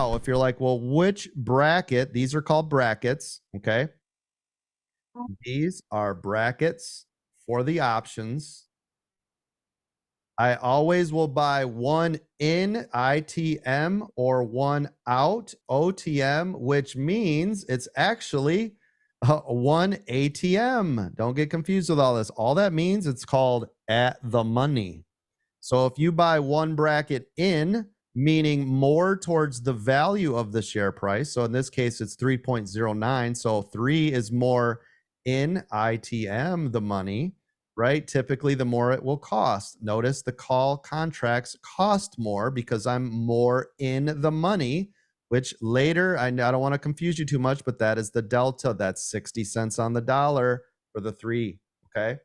Now, if you're like, well, which bracket? These are called brackets, okay? These are brackets for the options. I always will buy one in ITM or one out OTM, which means it's actually one ATM. Don't get confused with all this. All that means it's called at the money. So if you buy one bracket in, meaning more towards the value of the share price. So in this case, it's 3.09. So 3 is more in ITM, the money, right? Typically, the more it will cost. Notice the call contracts cost more because I'm more in the money, which later, I don't want to confuse you too much, but that is the delta. That's 60 cents on the dollar for the 3, okay?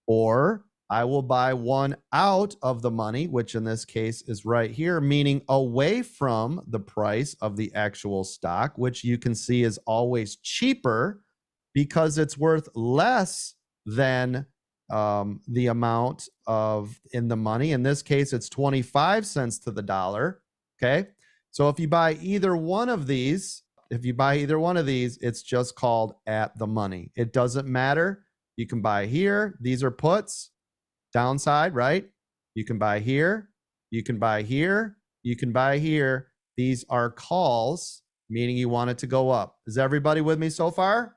Or I will buy one out of the money, which in this case is right here, meaning away from the price of the actual stock, which you can see is always cheaper because it's worth less than the amount of in the money. In this case, it's 25 cents to the dollar. Okay. So if you buy either one of these, it's just called at the money. It doesn't matter. You can buy here. These are puts. Downside, right? You can buy here. You can buy here. You can buy here. These are calls, meaning you want it to go up. Is everybody with me so far?